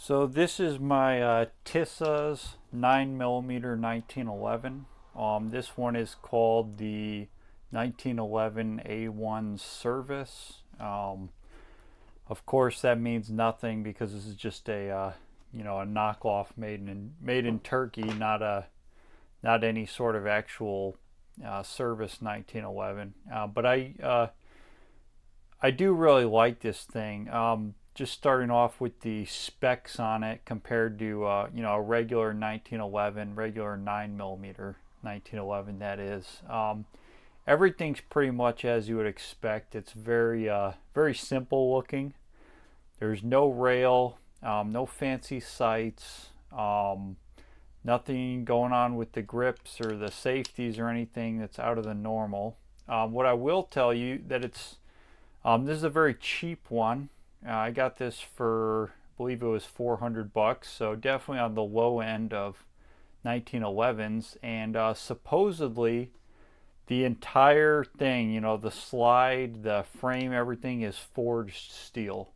So this is my Tisas 9mm 1911. This one is called the 1911 A1 Service. Of course, that means nothing because this is just a knockoff made in Turkey, not any sort of actual Service 1911. But I do really like this thing. Just starting off with the specs on it compared to a regular 1911, regular 9mm 1911. That is, everything's pretty much as you would expect. It's very simple looking. There's no rail, no fancy sights, nothing going on with the grips or the safeties or anything that's out of the normal. What I will tell you that this is a very cheap one. I got this for, I believe it was $400, so definitely on the low end of 1911s. And supposedly, the entire thing, the slide, the frame, everything is forged steel.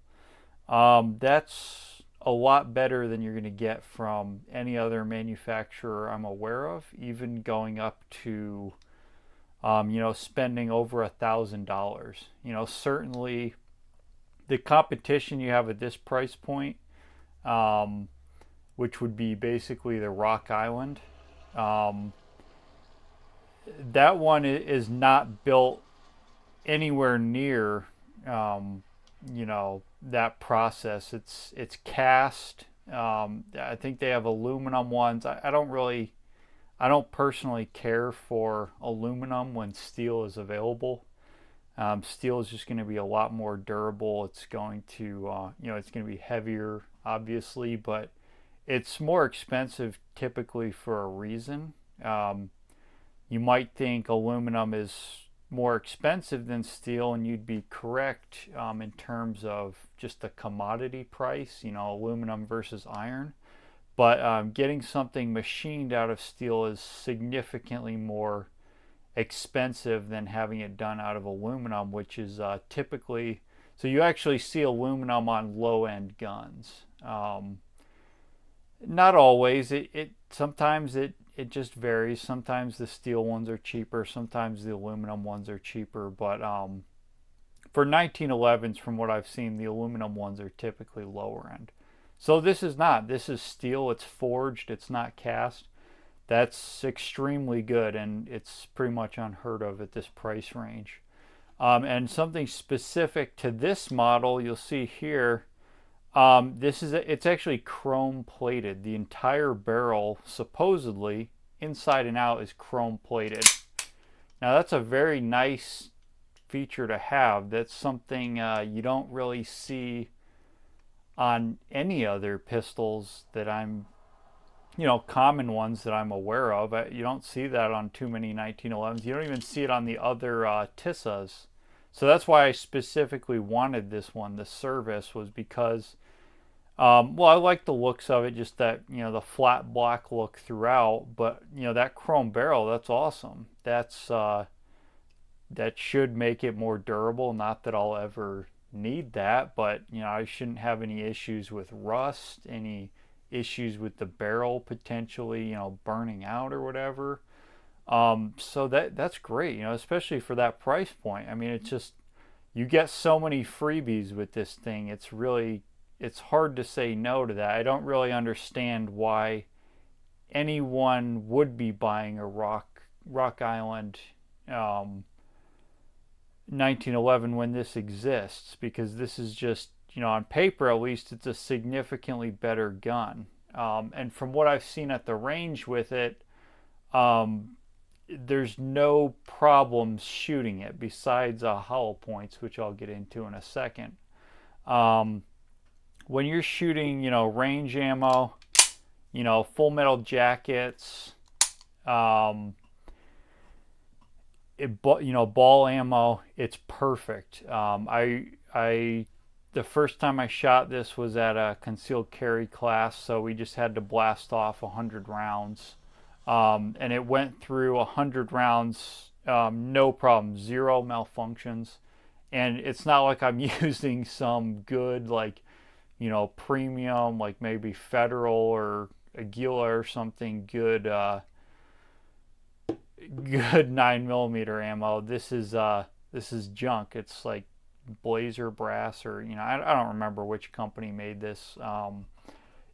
That's a lot better than you're going to get from any other manufacturer I'm aware of, even going up to, spending over $1,000. Certainly the competition you have at this price point, which would be basically the Rock Island, um, that one is not built anywhere near, that process. It's cast. I think they have aluminum ones. I don't personally care for aluminum when steel is available. Steel is just going to be a lot more durable. It's going to, it's going to be heavier, obviously, but it's more expensive typically for a reason. You might think aluminum is more expensive than steel, and you'd be correct in terms of just the commodity price, aluminum versus iron. But getting something machined out of steel is significantly more expensive than having it done out of aluminum, which is typically, so you actually see aluminum on low end guns. Not always. It sometimes it just varies. Sometimes the steel ones are cheaper. Sometimes the aluminum ones are cheaper. But for 1911s, from what I've seen, the aluminum ones are typically lower end. So this is not. This is steel. It's forged. It's not cast. That's extremely good, and it's pretty much unheard of at this price range. And something specific to this model, you'll see here. It's actually chrome plated. The entire barrel, supposedly, inside and out, is chrome plated. Now that's a very nice feature to have. That's something you don't really see on any other pistols that common ones that I'm aware of. You don't see that on too many 1911s. You don't even see it on the other Tisas. So that's why I specifically wanted this one, the Service, was because, well, I like the looks of it, just that, the flat black look throughout. But, that chrome barrel, that's awesome. That should make it more durable. Not that I'll ever need that, but, I shouldn't have any issues with rust, any issues with the barrel potentially, burning out or whatever. So that's great, especially for that price point. I mean, it's just, you get so many freebies with this thing. It's hard to say no to that. I don't really understand why anyone would be buying a Rock Island 1911 when this exists, because this is just, on paper at least, it's a significantly better gun. And from what I've seen at the range with it, there's no problems shooting it besides hollow points, which I'll get into in a second. When you're shooting, range ammo, full metal jackets, ball ammo, it's perfect. The first time I shot this was at a concealed carry class, so we just had to blast off 100 rounds. And it went through 100 rounds, no problem, zero malfunctions. And it's not like I'm using some good, premium, like maybe Federal or Aguila or something, good 9 millimeter ammo. This is junk. It's like Blazer brass, or I don't remember which company made this.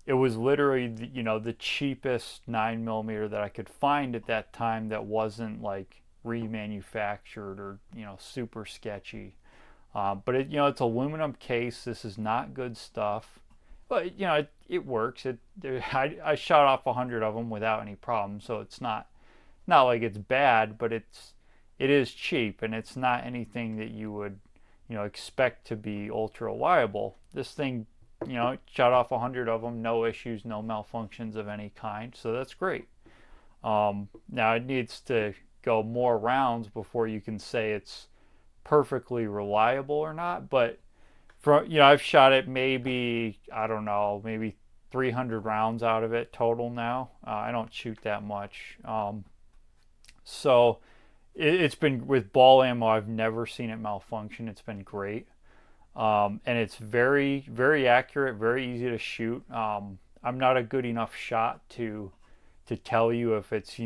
It was literally the cheapest 9 millimeter that I could find at that time that wasn't like remanufactured or super sketchy. But it's aluminum case. This is not good stuff, but it works. I shot off 100 of them without any problem, so it's not like it's bad, but it is cheap, and it's not anything that you would expect to be ultra reliable. This thing, shot off 100 of them, no issues, no malfunctions of any kind, so that's great. Now it needs to go more rounds before you can say it's perfectly reliable or not, but I've shot it maybe, I don't know, maybe 300 rounds out of it total now. I don't shoot that much. So it's been, with ball ammo, I've never seen it malfunction. It's been great. And it's very, very accurate, very easy to shoot. I'm not a good enough shot to tell you if it's,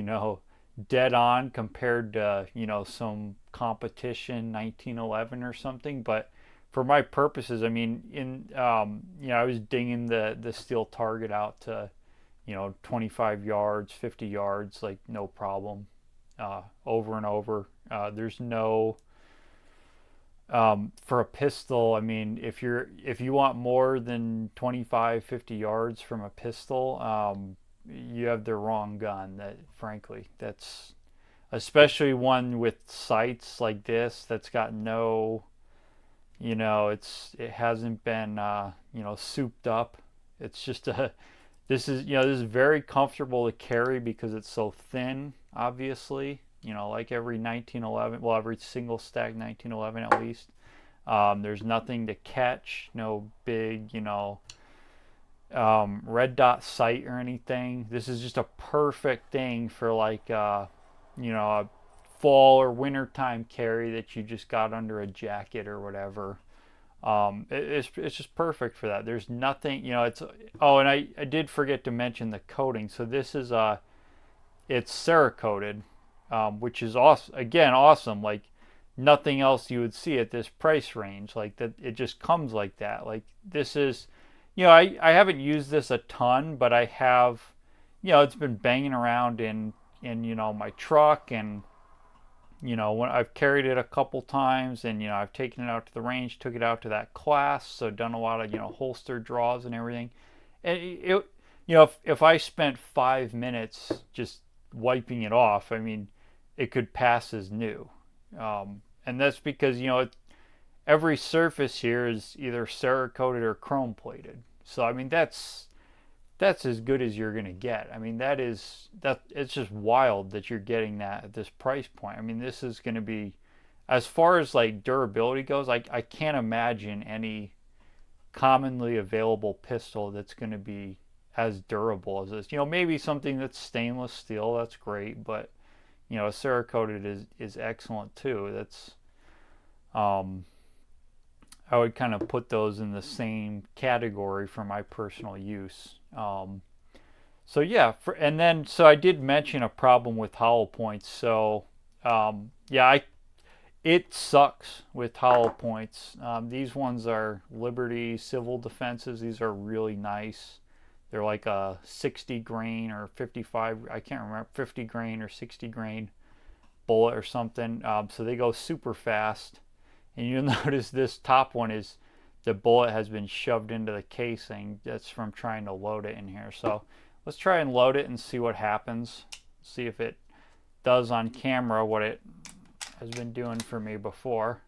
dead on compared to, some competition 1911 or something. But for my purposes, I mean, I was dinging the steel target out to, 25 yards, 50 yards, like no problem, over and over. There's no, for a pistol, I mean, if you want more than 25, 50 yards from a pistol, you have the wrong gun. That, frankly, that's, especially one with sights like this that's got no, it hasn't been souped up. It's just this is very comfortable to carry because it's so thin, obviously. Like every 1911, well, every single stack 1911 at least. There's nothing to catch, no big, red dot sight or anything. This is just a perfect thing for like, a fall or wintertime carry that you just got under a jacket or whatever. It's just perfect for that. There's nothing, it's, oh, and I did forget to mention the coating. So this is, it's Cerakoted, which is awesome. Again, awesome. Like nothing else you would see at this price range. Like that, it just comes like that. Like this is, I haven't used this a ton, but I have, it's been banging around in my truck, and when I've carried it a couple times, and I've taken it out to the range, took it out to that class, so done a lot of holster draws and everything. And if I spent 5 minutes just wiping it off, I mean, it could pass as new. And that's because every surface here is either Cerakoted or chrome plated. So I mean, that's as good as you're gonna get. I mean, it's just wild that you're getting that at this price point. I mean, this is gonna be, as far as like durability goes, I can't imagine any commonly available pistol that's gonna be as durable as this. Maybe something that's stainless steel, that's great, but Cerakoted is excellent too. That's, I would kind of put those in the same category for my personal use. So yeah, so I did mention a problem with hollow points. So yeah, it sucks with hollow points. These ones are Liberty Civil Defenses. These are really nice. They're like a 60 grain or 55, I can't remember, 50 grain or 60 grain bullet or something. So they go super fast. And you'll notice this top one is, the bullet has been shoved into the casing. That's from trying to load it in here. So let's try and load it and see what happens. See if it does on camera what it has been doing for me before.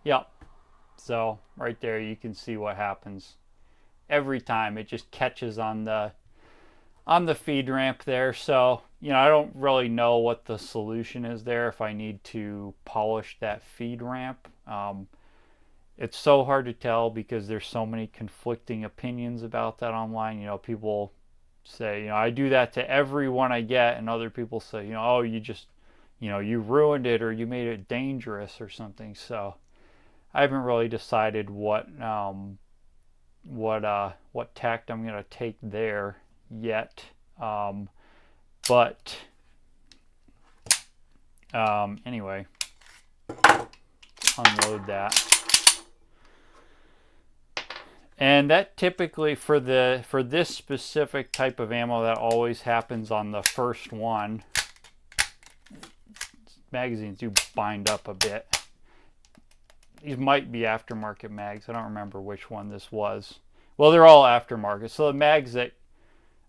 Yep. So right there you can see what happens. Every time it just catches on the feed ramp there. So I don't really know what the solution is there, if I need to polish that feed ramp. It's so hard to tell because there's so many conflicting opinions about that online. People say, I do that to everyone I get, and other people say, oh, you just you ruined it or you made it dangerous or something. So I haven't really decided what tact I'm gonna take there yet. But anyway, unload that. And that typically for this specific type of ammo, that always happens on the first one. Magazines do bind up a bit. These might be aftermarket mags. I don't remember which one this was. Well, they're all aftermarket. So the mags that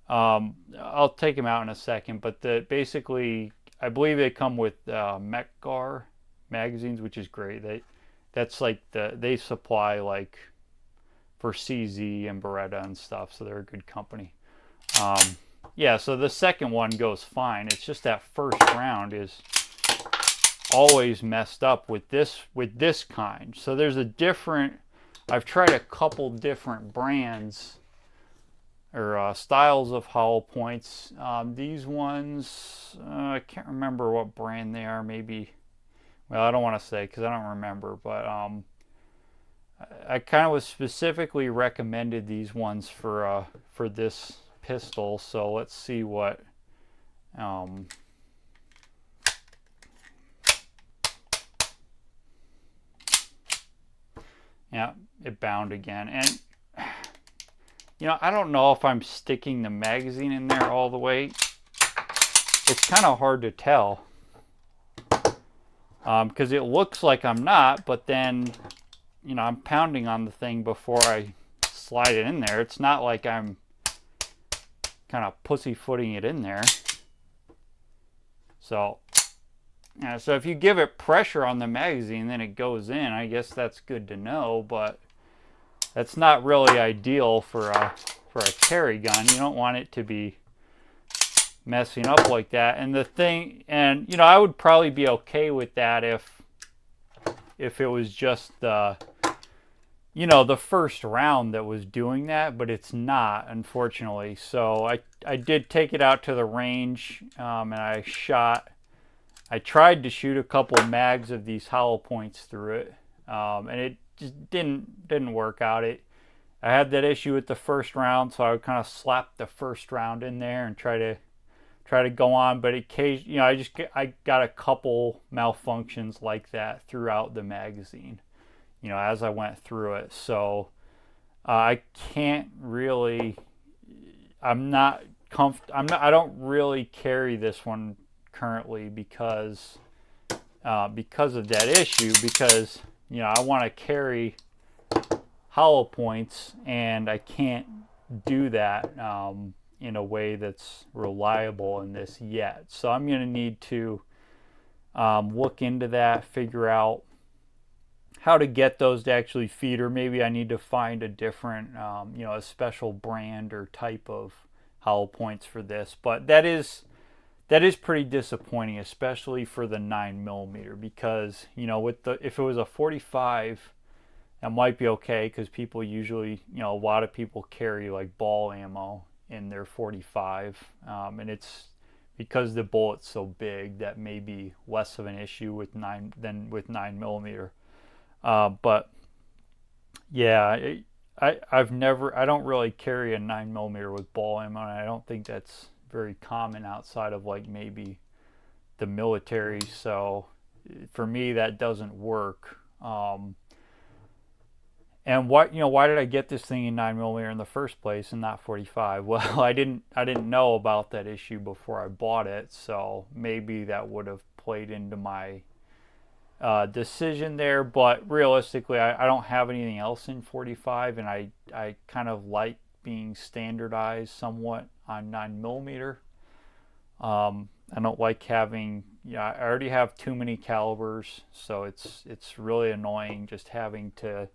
I'll take them out in a second, but basically I believe they come with Mekgar magazines, which is great. That's like they supply like for CZ and Beretta and stuff, so they're a good company. Yeah, so the second one goes fine. It's just that first round is always messed up with this kind. So there's a different. I've tried a couple different brands or styles of hollow points. These ones, I can't remember what brand they are. Maybe, well, I don't want to say because I don't remember, but I kind of was specifically recommended these ones for this pistol. So let's see what. Yeah, it bound again, and I don't know if I'm sticking the magazine in there all the way. It's kind of hard to tell because it looks like I'm not, but then I'm pounding on the thing before I slide it in there. It's not like I'm kind of pussyfooting it in there. So if you give it pressure on the magazine, then it goes in. I guess that's good to know, but that's not really ideal for a carry gun. You don't want it to be messing up like that. And the thing, and I would probably be okay with that if it was just the first round that was doing that, but it's not, unfortunately. So I did take it out to the range, and I tried to shoot a couple mags of these hollow points through it, and it just didn't work out. I had that issue with the first round, so I would kind of slap the first round in there and try to go on. But occasionally, I got a couple malfunctions like that throughout the magazine, as I went through it. So I can't really. I don't really carry this one currently because of that issue, because I want to carry hollow points and I can't do that in a way that's reliable in this yet. So I'm going to need to look into that, figure out how to get those to actually feed, or maybe I need to find a different a special brand or type of hollow points for this. But that is pretty disappointing, especially for the 9mm, because if it was a 45, that might be okay, because people usually, a lot of people carry like ball ammo in their 45, and it's because the bullet's so big that may be less of an issue with 9mm. But yeah, I don't really carry a 9mm with ball ammo, and I don't think that's very common outside of like maybe the military. So for me, that doesn't work. And why did I get this thing in 9mm in the first place and not 45? Well, I didn't know about that issue before I bought it, so maybe that would have played into my decision there. But realistically, I don't have anything else in 45, and I kind of like being standardized somewhat on 9mm. I don't like having, I already have too many calibers, so it's really annoying just having to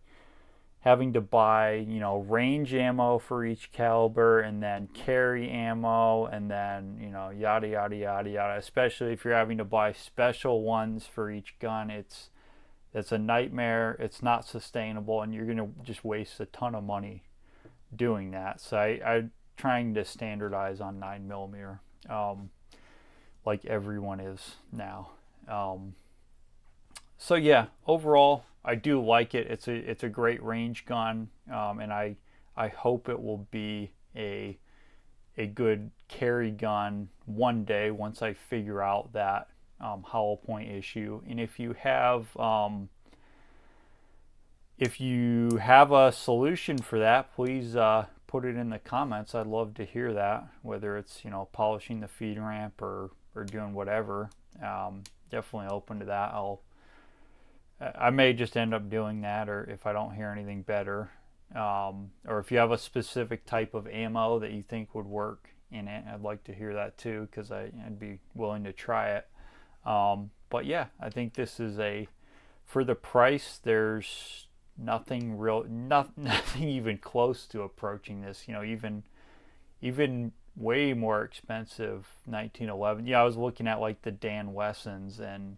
buy, range ammo for each caliber, and then carry ammo, and then, yada, yada, yada, yada. Especially if you're having to buy special ones for each gun, it's a nightmare. It's not sustainable, and you're going to just waste a ton of money doing that. So I'm trying to standardize on 9mm, like everyone is now. So yeah, overall, I do like it. It's a great range gun, and I hope it will be a good carry gun one day once I figure out that hollow point issue. And if you have a solution for that, please put it in the comments. I'd love to hear that, whether it's polishing the feed ramp or doing whatever. Definitely open to that. I may just end up doing that, or if I don't hear anything better, or if you have a specific type of ammo that you think would work in it, I'd like to hear that too, because I'd be willing to try it. But yeah, I think this is for the price, there's nothing nothing even close to approaching this. Even way more expensive 1911. Yeah, I was looking at like the Dan Wessons, and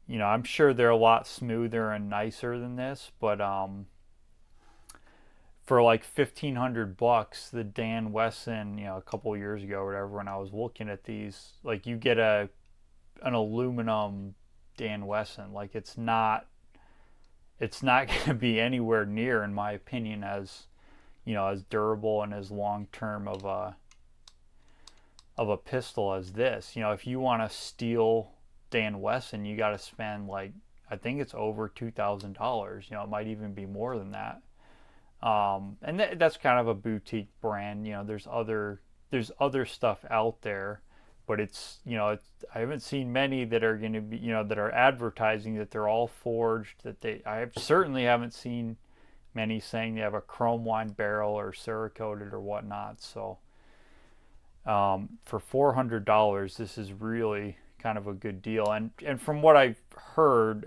I'm sure they're a lot smoother and nicer than this, but for like $1,500, the Dan Wesson, a couple of years ago or whatever, when I was looking at these, like you get an aluminum Dan Wesson. Like it's not going to be anywhere near, in my opinion, as as durable and as long term of a pistol as this. If you want a steel Dan Wesson, you got to spend like, I think it's over $2,000. It might even be more than that. And that's kind of a boutique brand. There's other stuff out there, but I haven't seen many that are going to be, that are advertising that they're all forged. I certainly haven't seen many saying they have a chrome lined barrel or Cerakoted or whatnot. So for $400, this is really kind of a good deal. And from what I've heard,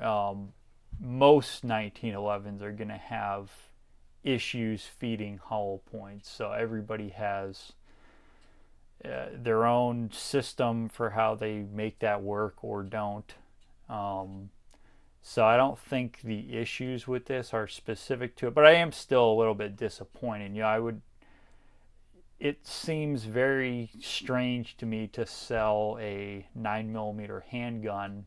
most 1911s are going to have issues feeding hollow points. So everybody has their own system for how they make that work or don't. So I don't think the issues with this are specific to it, but I am still a little bit disappointed. It seems very strange to me to sell a 9mm handgun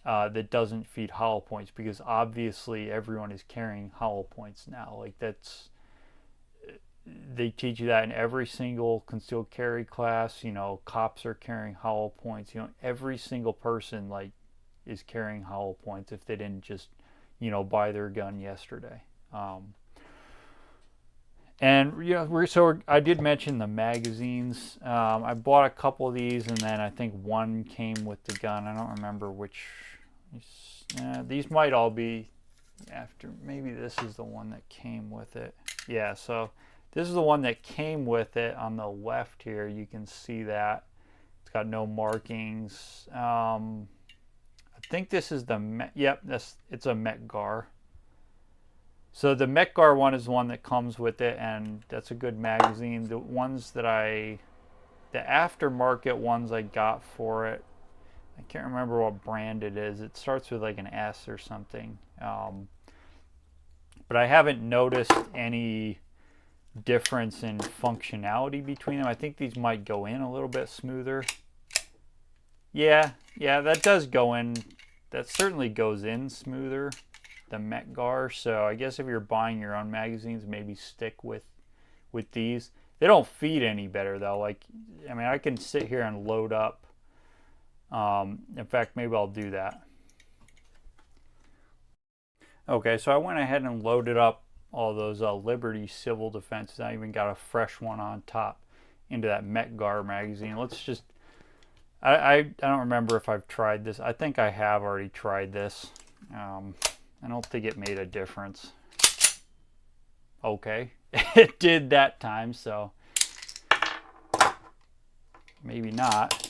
that doesn't feed hollow points, because obviously everyone is carrying hollow points now. Like they teach you that in every single concealed carry class. Cops are carrying hollow points. Every single person is carrying hollow points if they didn't just buy their gun yesterday. And I did mention the magazines. I bought a couple of these, and then I think one came with the gun. I don't remember which. These might all be after. Maybe this is the one that came with it. Yeah, so this is the one that came with it. On the left here, you can see that it's got no markings. I think this is it's a Metgar. So the Metgar one is the one that comes with it, and that's a good magazine. The ones the aftermarket ones I got for it, I can't remember what brand it is. It starts with like an S or something. But I haven't noticed any difference in functionality between them. I think these might go in a little bit smoother. Yeah, that does go in. That certainly goes in smoother, the Metgar. So I guess if you're buying your own magazines, maybe stick with these. They don't feed any better though. I can sit here and load up. In fact, maybe I'll do that. Okay, so I went ahead and loaded up all those Liberty Civil Defenses. I even got a fresh one on top into that Metgar magazine. Let's just, I don't remember if I've tried this. I think I have already tried this. I don't think it made a difference. Okay, it did that time, so maybe not.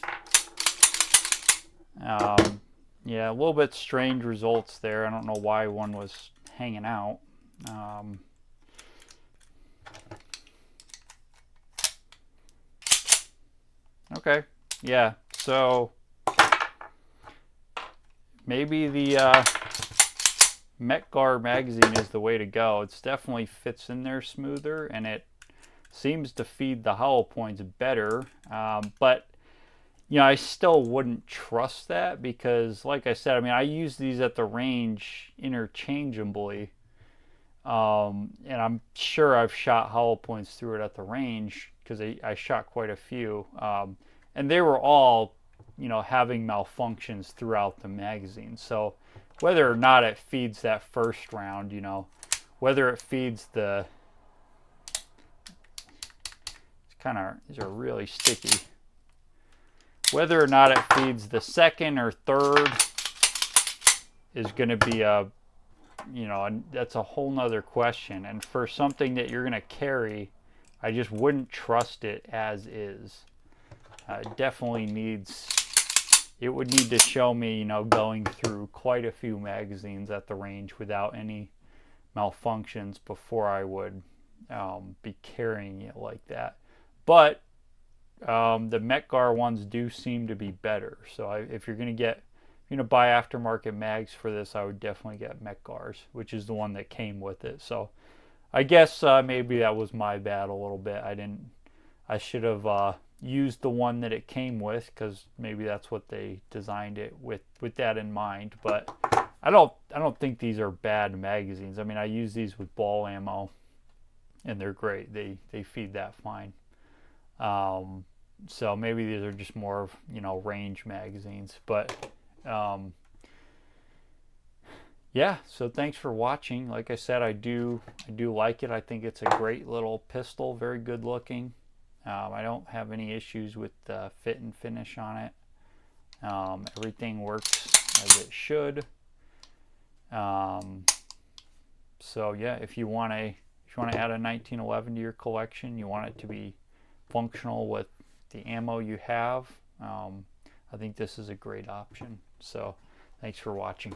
Yeah, a little bit strange results there. I don't know why one was hanging out. Okay, yeah, so maybe the Metgar magazine is the way to go. It definitely fits in there smoother, and it seems to feed the hollow points better. But you know, I still wouldn't trust that because, like I said, I mean, I use these at the range interchangeably. And I'm sure I've shot hollow points through it at the range because I shot quite a few. And they were all, you know, having malfunctions throughout the magazine. So whether or not it feeds that first round, you know, whether it feeds the, it's kind of, these are really sticky. Whether or not it feeds the second or third is going to be a, you know, that's a whole nother question. And for something that you're going to carry, I just wouldn't trust it as is. It definitely needs, it would need to show me, you know, going through quite a few magazines at the range without any malfunctions before I would be carrying it like that. But the Metgar ones do seem to be better. So if you're going to buy aftermarket mags for this, I would definitely get Metgars, which is the one that came with it. So I guess maybe that was my bad a little bit. I should have used the one that it came with because maybe that's what they designed it with that in mind. But I don't think these are bad magazines. I mean, I use these with ball ammo, and they're great. They feed that fine. So maybe these are just more of, you know, range magazines. But yeah, so thanks for watching. Like I said, I do like it. I think it's a great little pistol, very good looking. I don't have any issues with the fit and finish on it. Everything works as it should. So yeah, if you want to add a 1911 to your collection, you want it to be functional with the ammo you have, I think this is a great option. So thanks for watching.